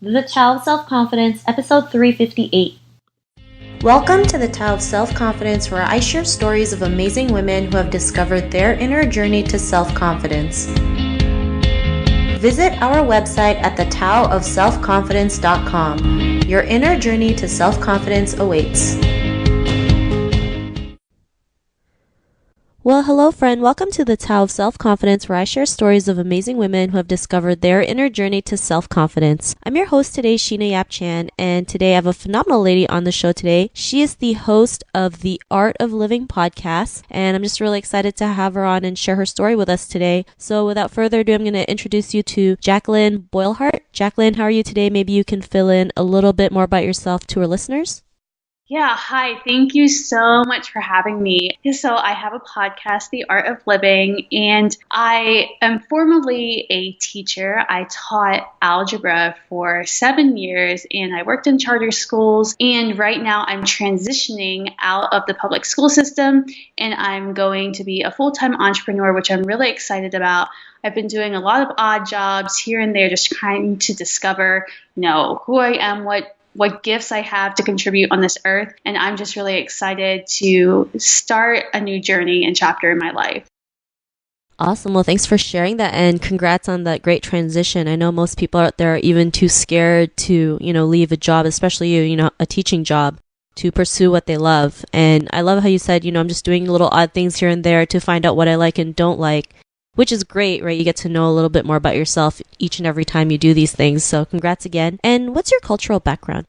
The Tao of Self-Confidence, episode 358. Welcome to the Tao of Self-Confidence, where I share stories of amazing women who have discovered their inner journey to self-confidence. Visit our website at thetaoofselfconfidence.com. Your inner journey to self-confidence awaits. Well, hello friend. Welcome to the Tao of Self-Confidence, where I share stories of amazing women who have discovered their inner journey to self-confidence. I'm your host today, Sheena Yap Chan, and today I have a phenomenal lady on the show today. She is the host of the Art of Living podcast, and I'm just really excited to have her on and share her story with us today. So without further ado, I'm going to introduce you to Jacqueline Boylhart. Jacqueline, how are you today? Maybe you can fill in a little bit more about yourself to our listeners. Yeah, hi. Thank you so much for having me. So I have a podcast, The Art of Living, and I am formerly a teacher. I taught algebra for 7 years, and I worked in charter schools. And right now I'm transitioning out of the public school system, and I'm going to be a full-time entrepreneur, which I'm really excited about. I've been doing a lot of odd jobs here and there, just trying to discover, who I am, what gifts I have to contribute on this earth. And I'm just really excited to start a new journey and chapter in my life. Awesome. Well, thanks for sharing that, and congrats on that great transition. I know most people out there are even too scared to, leave a job, especially a teaching job, to pursue what they love. And I love how you said, I'm just doing little odd things here and there to find out what I like and don't like, which is great, right? You get to know a little bit more about yourself each and every time you do these things. So congrats again. And what's your cultural background?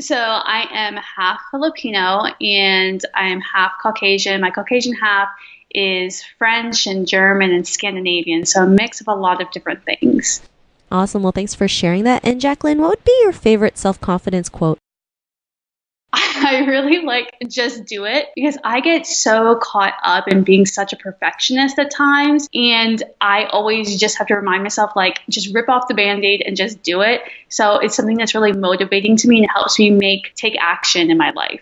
So I am half Filipino and I am half Caucasian. My Caucasian half is French and German and Scandinavian. So a mix of a lot of different things. Awesome. Well, thanks for sharing that. And Jacqueline, what would be your favorite self-confidence quote? I really like just do it, because I get so caught up in being such a perfectionist at times. And I always just have to remind myself, just rip off the Band-Aid and just do it. So it's something that's really motivating to me and helps me take action in my life.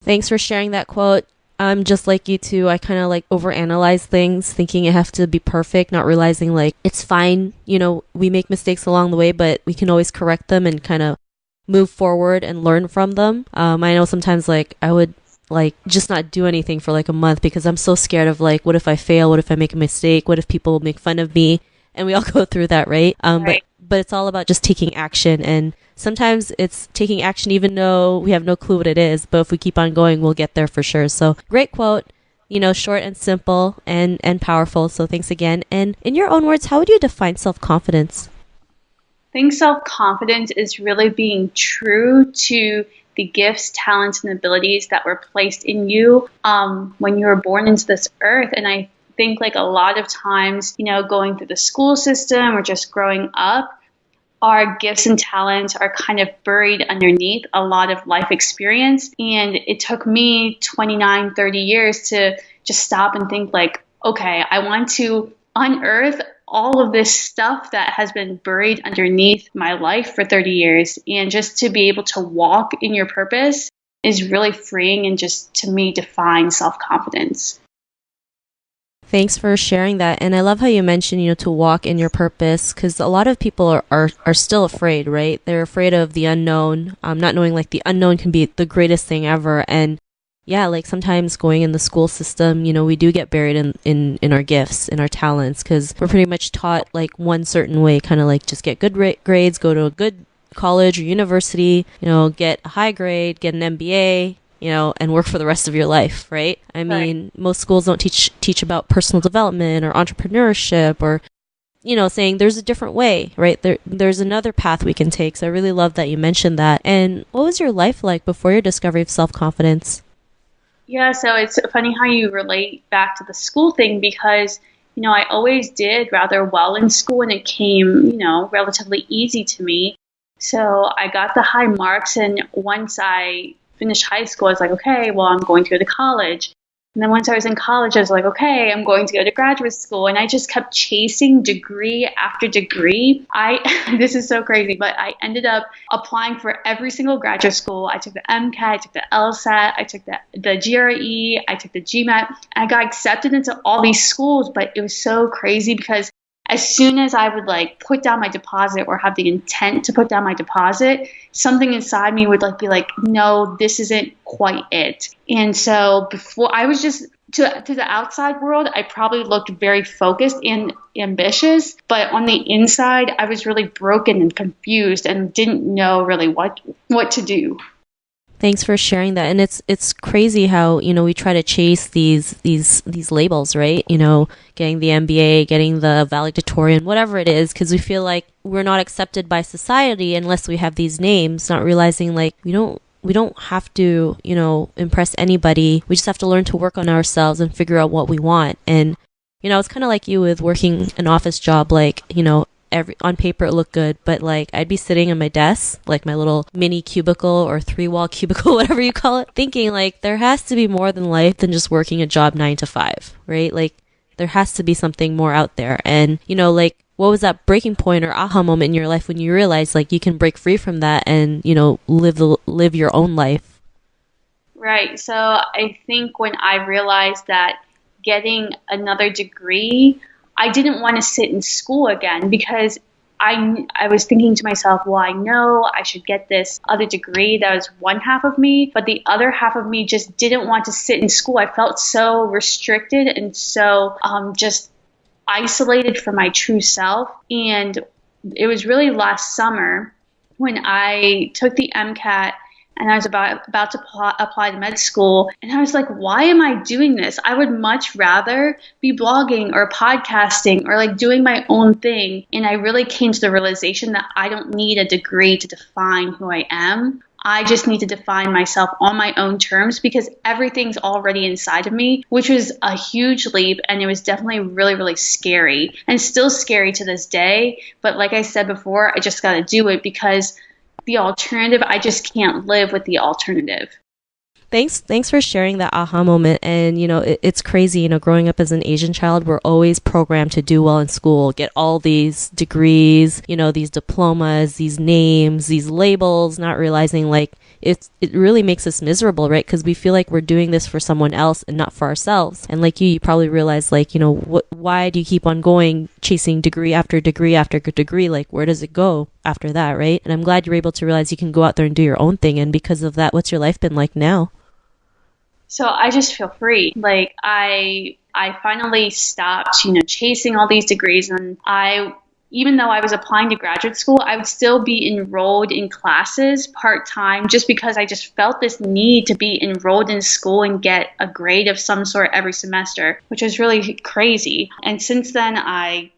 Thanks for sharing that quote. I'm just like you too. I kind of overanalyze things, thinking it has to be perfect, not realizing it's fine. We make mistakes along the way, but we can always correct them and kind of move forward and learn from them. I know sometimes I would just not do anything for a month because I'm so scared of what if I fail? What if I make a mistake? What if people make fun of me? And we all go through that, right? Right. But it's all about just taking action, and sometimes it's taking action even though we have no clue what it is, but if we keep on going, we'll get there for sure. So great quote, short and simple and powerful. So thanks again. And in your own words, how would you define self-confidence? I think self-confidence is really being true to the gifts, talents, and abilities that were placed in you when you were born into this earth. And I think a lot of times, going through the school system or just growing up, our gifts and talents are kind of buried underneath a lot of life experience. And it took me 29, 30 years to just stop and think okay, I want to unearth all of this stuff that has been buried underneath my life for 30 years. And just to be able to walk in your purpose is really freeing and just, to me, defines self-confidence. Thanks for sharing that. And I love how you mentioned, to walk in your purpose, because a lot of people are still afraid, right? They're afraid of the unknown, not knowing the unknown can be the greatest thing ever. And yeah, sometimes going in the school system, we do get buried in our gifts, in our talents, because we're pretty much taught one certain way, kind of just get good grades, go to a good college or university, get a high grade, get an MBA, and work for the rest of your life, right? I mean, most schools don't teach about personal development or entrepreneurship or, saying there's a different way, right? There's another path we can take. So I really love that you mentioned that. And what was your life like before your discovery of self-confidence? Yeah, so it's funny how you relate back to the school thing, because, I always did rather well in school and it came, relatively easy to me. So I got the high marks, and once I finished high school, I was okay, well, I'm going to go to college. And then once I was in college, I was okay, I'm going to go to graduate school. And I just kept chasing degree after degree. This is so crazy, but I ended up applying for every single graduate school. I took the MCAT, I took the LSAT, I took the GRE, I took the GMAT. I got accepted into all these schools, but it was so crazy because as soon as I would like put down my deposit or have the intent to put down my deposit, something inside me would like be like, no, this isn't quite it. And so before I was just to the outside world, I probably looked very focused and ambitious, but on the inside, I was really broken and confused and didn't know really what to do. Thanks for sharing that. And it's crazy how, we try to chase these labels, right? Getting the MBA, getting the valedictorian, whatever it is, because we feel like we're not accepted by society unless we have these names, not realizing like we don't have to, impress anybody. We just have to learn to work on ourselves and figure out what we want. And, it's kind of like you with working an office job, like, on paper it looked good, but like I'd be sitting at my desk, like my little mini cubicle or 3-wall cubicle, whatever you call it, thinking like there has to be more than life than just working a job 9 to 5, right? Like there has to be something more out there. And, like, what was that breaking point or aha moment in your life when you realized like you can break free from that and, live your own life? Right. So I think when I realized that getting another degree, I didn't want to sit in school again because I was thinking to myself, well, I know I should get this other degree. That was one half of me, but the other half of me just didn't want to sit in school. I felt so restricted and so just isolated from my true self. And it was really last summer when I took the MCAT and I was about to apply to med school. And I was like, why am I doing this? I would much rather be blogging or podcasting or like doing my own thing. And I really came to the realization that I don't need a degree to define who I am. I just need to define myself on my own terms because everything's already inside of me, which was a huge leap. And it was definitely really, really scary and still scary to this day. But like I said before, I just got to do it because the alternative, I just can't live with the alternative. Thanks for sharing that aha moment. And, it's crazy, growing up as an Asian child, we're always programmed to do well in school, get all these degrees, these diplomas, these names, these labels, not realizing like it really makes us miserable, right? Because we feel like we're doing this for someone else and not for ourselves. And like you probably realize like, why do you keep on going chasing degree after degree after degree? Like, where does it go after that, right? And I'm glad you're able to realize you can go out there and do your own thing. And because of that, what's your life been like now? So I just feel free. Like I finally stopped, chasing all these degrees. And even though I was applying to graduate school, I would still be enrolled in classes part-time just because I just felt this need to be enrolled in school and get a grade of some sort every semester, which was really crazy. And since then, I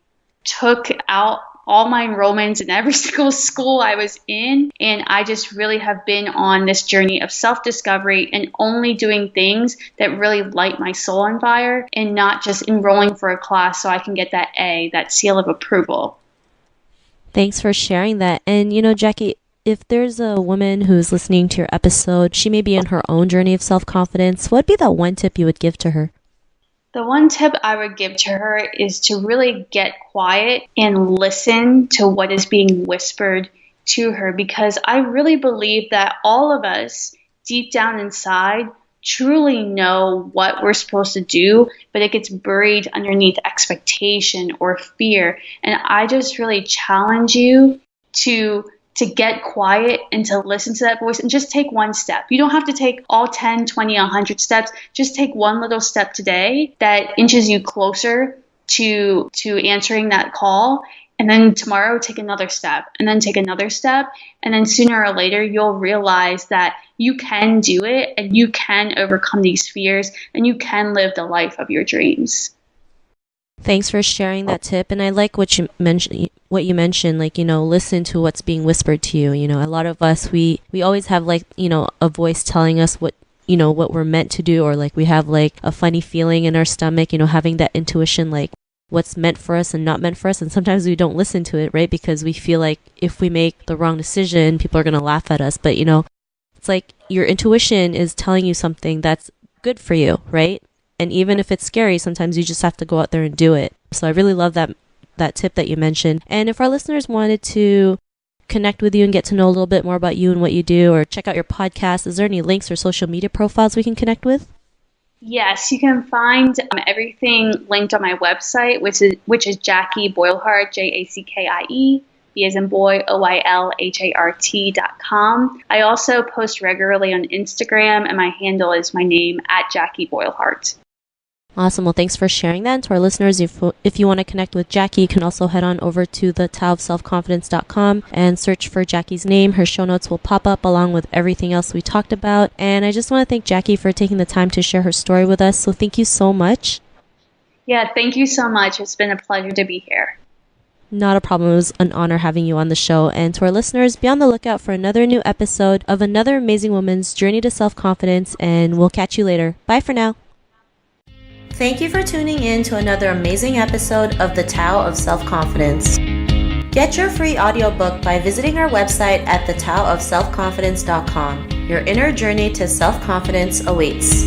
took out all my enrollments in every single school I was in. And I just really have been on this journey of self-discovery and only doing things that really light my soul on fire and not just enrolling for a class so I can get that A, that seal of approval. Thanks for sharing that. And, Jackie, if there's a woman who's listening to your episode, she may be in her own journey of self-confidence, what'd be that one tip you would give to her? The one tip I would give to her is to really get quiet and listen to what is being whispered to her, because I really believe that all of us deep down inside truly know what we're supposed to do, but it gets buried underneath expectation or fear. And I just really challenge you to get quiet and to listen to that voice and just take one step. You don't have to take all 10, 20, 100 steps. Just take one little step today that inches you closer to answering that call. And then tomorrow, take another step, and then take another step. And then sooner or later, you'll realize that you can do it and you can overcome these fears and you can live the life of your dreams. Thanks for sharing that tip. And I like what you mentioned, like, listen to what's being whispered to you. A lot of us, we always have like, a voice telling us what we're meant to do, or like we have like a funny feeling in our stomach, having that intuition, like what's meant for us and not meant for us. And sometimes we don't listen to it, right? Because we feel like if we make the wrong decision, people are going to laugh at us. But, it's like your intuition is telling you something that's good for you, right? And even if it's scary, sometimes you just have to go out there and do it. So I really love that tip that you mentioned. And if our listeners wanted to connect with you and get to know a little bit more about you and what you do, or check out your podcast, is there any links or social media profiles we can connect with? Yes, you can find everything linked on my website, which is Jackie Boylhart, Jackie, B as in boy, Oylhart.com. I also post regularly on Instagram, and my handle is my name at Jackie Boylhart. Awesome. Well, thanks for sharing that. And to our listeners, if you want to connect with Jackie, you can also head on over to the taoofselfconfidence.com and search for Jackie's name. Her show notes will pop up along with everything else we talked about. And I just want to thank Jackie for taking the time to share her story with us. So thank you so much. Yeah, thank you so much. It's been a pleasure to be here. Not a problem. It was an honor having you on the show. And to our listeners, be on the lookout for another new episode of another amazing woman's journey to self-confidence. And we'll catch you later. Bye for now. Thank you for tuning in to another amazing episode of the Tao of Self-Confidence. Get your free audiobook by visiting our website at thetaoofselfconfidence.com. Your inner journey to self-confidence awaits.